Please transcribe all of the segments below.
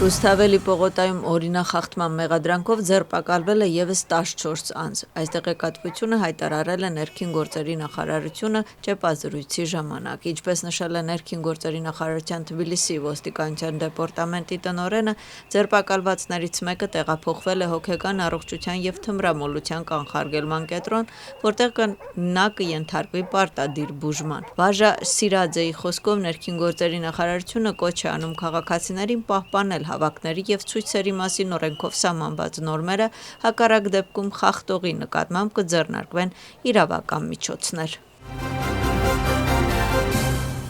Ռուսթավելի պողոտայում օրինախախտման մեղադրանքով ձերբակալվել է ևս 14 անձ։ Այս տեղեկատվությունը հայտարարել է Ներքին գործերի նախարարությունը ճեպազրույցի ժամանակ։ Ինչպես նշել է Ներքին գործերի նախարարության Թբիլիսի ոստիկանության դեպարտամենտի տնօրենը, ձերբակալվածներից մեկը տեղափոխվել է հոգեկան առողջության և թմրամոլության կանխարգելման կենտրոն, որտեղ նա կենթարկվի պարտադիր բուժման։ Վաժա Սիրաձեի խոսքով Ներքին գործերի նախարարությունը կոչ է անում քաղաքացիներին պահպանել հավաքների և ցույցերի մասին օրենքով սահմանված նորմերը, հակառակ դեպքում խախտողի նկատմամբ կձեռնարկվեն իրավական միջոցներ։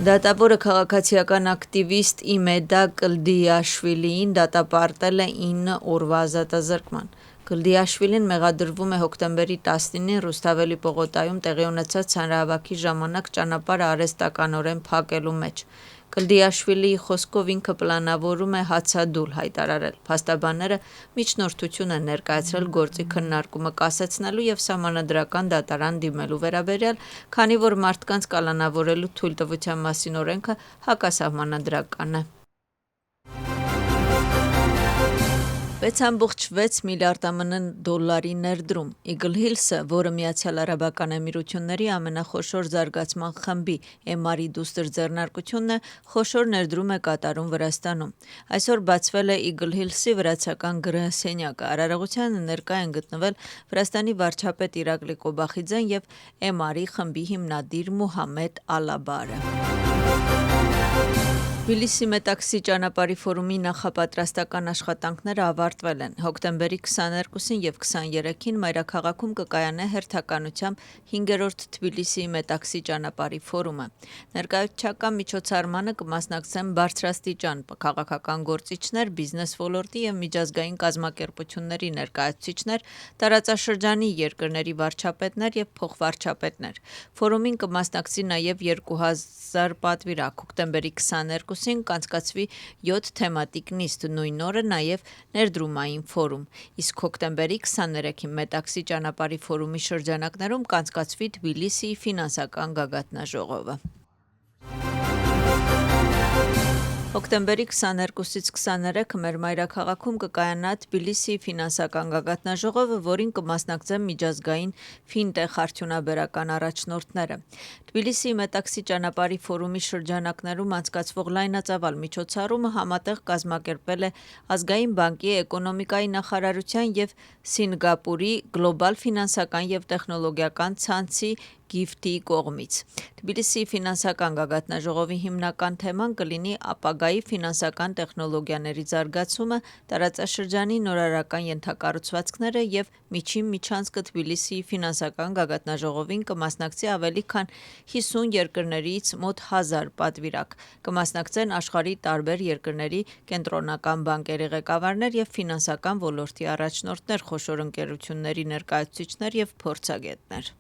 Դատավորը քաղաքացիական ակտիվիստ Իմեդա Կլդիաշվիլիին դատապարտել է 9 օրվա ազատազրկման։ Կլդիաշվիլին մեղադրվում է հոկտեմբերի 19-ին Ռուսթավելի պողոտայում տեղի ունեցած հանրահավաքի ժամանակ ճանապարհը արհեստականորեն փակելու մեջ։ Կլդիաշվիլիի խոսքով ինքը պլանավորում է հացադուլ հայտարարել։ Փաստաբանները միջնորդություն են ներկայացրել գործի քննարկումը կասեցնելու և սահմանադրական դատարան դիմելու վերաբերյալ, քանի որ մարդկանց կալանավորելու թույլտվության մասին օրենքը հակասահմանադրական է։ 6.6 միլիարդ ԱՄՆ դոլարի ներդրում։ Eagle Hills-ը, որը Միացյալ Արաբական Էմիրությունների ամենախոշոր զարգացման խմբի MR-ի դուստր ձեռնարկությունն է, խոշոր ներդրում է կատարում Վրաստանում։ Այսօր բացվել է Eagle Hills-ի վրացական գրասենյակը։ Արարողությանը ներկա են գտնվել Վրաստանի վարչապետ Իրակլի Կոբախիձեն և MR-ի խմբի հիմնադիր Մուհամմեդ Ալաբարը։ Թբիլիսի Մետաքսի ճանապարհի ֆորումի նախապատրաստական աշխատանքները ավարտվել են։ Հոկտեմբերի 22-ին և 23-ին մայրաքաղաքում կկայանա հերթականությամբ 5-րդ Թբիլիսի Մետաքսի ճանապարհի ֆորումը։ Ներկայացուցչական միջոցառմանը կմասնակցեն բարձրաստիճան քաղաքական գործիչներ, բիզնես ոլորտի և միջազգային կազմակերպությունների ներկայացուցիչներ, տարածաշրջանի երկրների վարչապետներ և փոխվարչապետներ։ Ֆորումին կմասնակցի նաև 2000 պատվիրակ։ Հոկտեմբերի 22-ին կանցկացվի 7 թեմատիկ նիստ, նույն օրը նաև ներդրումային ֆորում, իսկ հոկտեմբերի 23-ին Մետաքսի ճանապարհի ֆորումի շրջանակներում կանցկացվի Թբիլիսիի ֆինանսական գագաթնաժողովը։ Հոկտեմբերի 22-ից 23-ը մեր մայրաքաղաքում կկայանա Թբիլիսիի ֆինանսական գագաթնաժողովը, որին կմասնակցեն միջազգային ֆինտեխ արդյունաբերական առաջնորդները։ Թբիլիսիի Մետաքսի ճանապարհի ֆորումի շրջանակներում անցկացվող լայնածավալ միջոցառումը համատեղ կազմակերպվել է Ազգային բանկի, էկոնոմիկայի նախարարության և Սինգապուրի գլոբալ ֆինանսական և տեխնոլոգիական ցանցի GIFT-ի կողմից։ Թբիլիսիի ֆինանսական գագաթնաժողովի հիմնական թեման կլինի ապագայի ֆինանսական տեխնոլոգիաների զարգացումը, տարածաշրջանի նորարարական ենթակառուցվածքները և միջին միջանցքը։ Թբիլիսիի ֆինանսական գագաթնաժողովին կմասնակցի ավելի քան 50 երկրներից մոտ 1000 պատվիրակ։ Կմասնակցեն աշխարհի տարբեր երկրների կենտրոնական բանկերի ղեկավարներ և ֆինանսական ոլորտի առաջնորդներ, խոշոր ընկերությունների ներկայացուցիչներ և փորձագետներ։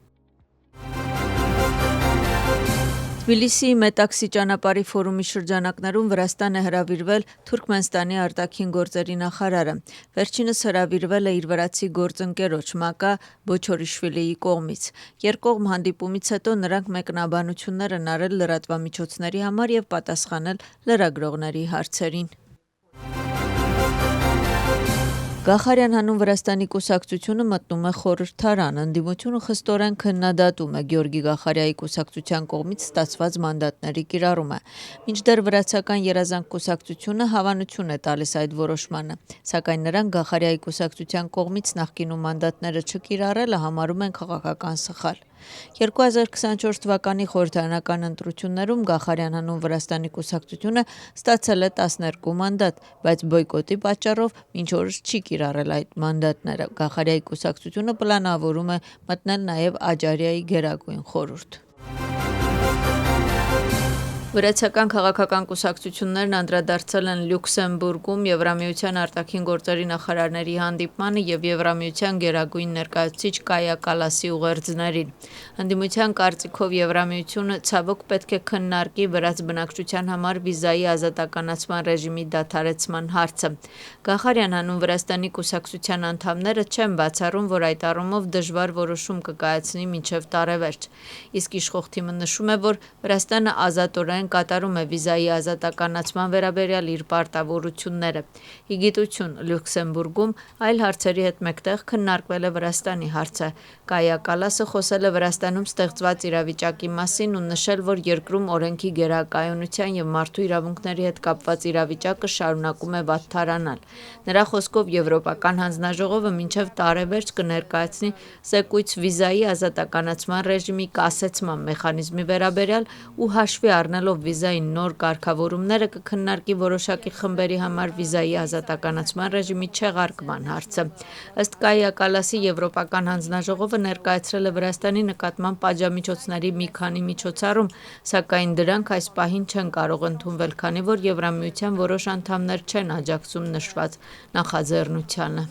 Թբիլիսիի Մետաքսի ճանապարհի ֆորումի շրջանակներում Վրաստան է հրավիրվել Թուրքմենստանի արտաքին գործերի նախարարը։ Վերջինս հրավիրվել է իր վրացի գործընկերոջ Մակա Բոչորիշվիլիի կողմից։ Երկկողմ հանդիպումից հետո նրանք մեկնաբանություններ են արել լրատվամիջոցների համար և պատասխանել լրագրողների հարցերին։ Գախարյան հանուն Վրաստանի կուսակցությունը մտնում է խորհրդարան։ Ընդդիմությունը խստորեն քննադատում է Գյորգի Գախարյայի կուսակցության կողմից ստացված մանդատների կիրառումը։ Մինչդեռ վրացական երազանք կուսակցությունը հավանություն է տալիս այդ որոշմանը, սակայն նրանք Գախարյայի կուսակցության կողմից նախկինում մանդատները չկիրառելը համարում են քաղաքական սխալ։ 2024 թվականի խորհրդարանական ընտրություններում Գախարյան հանուն Վրաստանի կուսակցությունը ստացել է 12 մանդատ, բայց բոյկոտի պատճառով մինչ օրս չի կիրառել այդ մանդատները։ Գախարյայի կուսակցությունը պլանավորում է մտնել նաև Աջարիայի գերագույն խորհուրդ։ Վրացական քաղաքական կուսակցություններն անդրադարձել են Լյուքսեմբուրգում Եվրամիության արտաքին գործերի նախարարների հանդիպմանը և Եվրամիության գերագույն ներկայացուցիչ Կայա Կալասի ուղերձներին։ Ընդդիմության կարծիքով Եվրամիությունը ցավոք պետք է քննարկի վրաց բնակչության համար վիզայի ազատականացման ռեժիմի դադարեցման հարցը։ Գախարյան հանուն Վրաստանի կուսակցության անդամները չեն բացառում, որ այդ առումով դժվար որոշում կկայացնի մինչև տարեվերջ։ Իսկ իշխող թիմը նշում է, որ Վրաստանը ազատորեն Վրաստանն կատարում է վիզայի ազատականացման վերաբերյալ իր պարտավորությունները։ Ի գիտություն, Լյուքսեմբուրգում այլ հարցերի հետ մեկտեղ քննարկվել է Վրաստանի հարցը։ Կայա Կալասը խոսել է Վրաստանում ստեղծված իրավիճակի մասին ու նշել, որ երկրում օրենքի գերակայունության եւ մարդու իրավունքների հետ կապված իրավիճակը շարունակում է վատթարանալ։ Նրա խոսքով Եվրոպական հանձնաժողովը մինչև տարեվերջ կներկայացնի զեկույց վիզայի ազատականացման ռեժիմի կասեցման մեխանիզմի վերաբերյալ ու հաշվի առնելով վիզայի նոր կարգավորումները կքննարկի որոշակի խմբերի համար վիզայի ազատականացման ռեժիմի չեղարկման հարցը։ Ըստ Կայա Կալասի, Եվրոպական հանձնաժողովը ներկայացրել է Վրաստանի նկատմամբ պատժամիջոցների մի քանի միջոցառում, սակայն դրանք այս պահին չեն կարող ընդունվել, քանի որ Եվրամիության որոշ անդամներ չեն աջակցում նշված նախաձեռնությանը։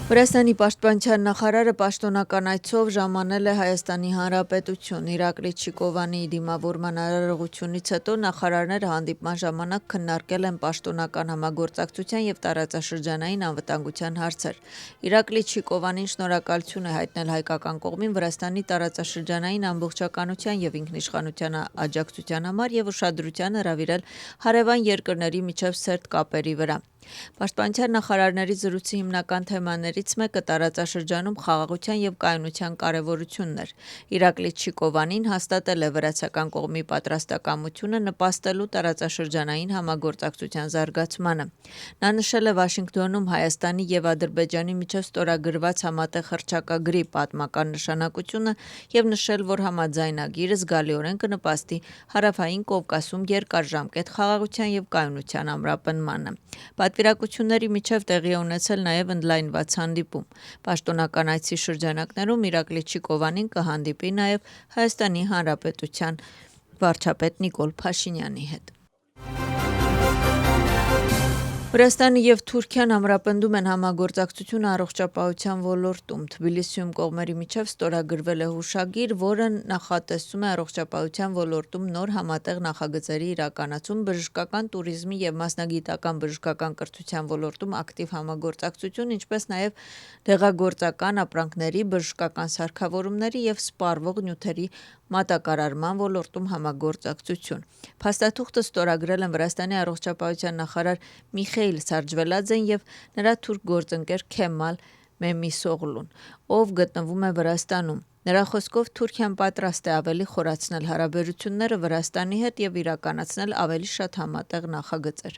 Վրաստանի պաշտպանության նախարարը պաշտոնական այցով ժամանել է Հայաստանի Հանրապետություն։ Իրակլի Չիկովանի դիմավորման արարողությունից հետո նախարարները հանդիպման ժամանակ քննարկել են պաշտոնական համագործակցության եւ տարածաշրջանային անվտանգության հարցեր։ Իրակլի Չիկովանին շնորհակալություն է հայտնել հայկական կողմին Վրաստանի տարածաշրջանային ամբողջականության եւ ինքնիշխանության աջակցության համար եւ ուշադրության հրավիրել հարևան երկրների միջև սերտ կապերի վրա։ Պաշտպանության նախարարների զրույցի հիմնական թեմաներից մեկը տարածաշրջանում խաղաղության եւ կայունության կարեւորությունն էր։ Իրակլի Չիկովանին հաստատել է վրացական կողմի պատրաստակամությունը նպաստելու տարածաշրջանային համագործակցության զարգացմանը։ Նա նշել է Վաշինգտոնում Հայաստանի եւ Ադրբեջանի միջև ստորագրված համատեղ հռչակագրի պատմական նշանակությունը եւ նշել, որ համաձայնագիրը զգալիորեն կնպաստի Հարավային Կովկասում երկարաժամկետ խաղաղության եւ կայունության ամրապնմանը։ Պատվիրակությունների միջև տեղի է ունեցել նաև ընդլայնված հանդիպում։ Պաշտոնական այցի շրջանակներում Իրակլի Չիկովանին կհանդիպի նաև Հայաստանի Հանրապետության վարչապետ Նիկոլ Փաշինյանի հետ։ Վրաստանը եւ Թուրքիան ամրապնդում են համագործակցությունը առողջապահության ոլորտում։ Թբիլիսիում կողմերի միջև ստորագրվել է հուշագիր, որը նախատեսում է առողջապահության ոլորտում նոր համատեղ նախագծերի իրականացում, բժշկական տուրիզմի եւ մասնագիտական բժշկական կրթության ոլորտում ակտիվ համագործակցություն, ինչպես նաեւ դեղագործական ապրանքների, բժշկական սարքավորումների եւ սպառվող նյութերի մատակարարման ոլորտում համագործակցություն։ Փաստաթուղթը ստորագրել են Վրաստանի առողջապահության նախարար Միխեիլ Սարջվելաձեն եւ նրա թուրք գործընկեր Քեմալ Մեմիսօղլուն, ով գտնվում է Վրաստանում։ Նրա խոսքով Թուրքիան պատրաստ է ավելի խորացնել հարաբերությունները Վրաստանի հետ եւ իրականացնել ավելի շատ համատեղ նախագծեր։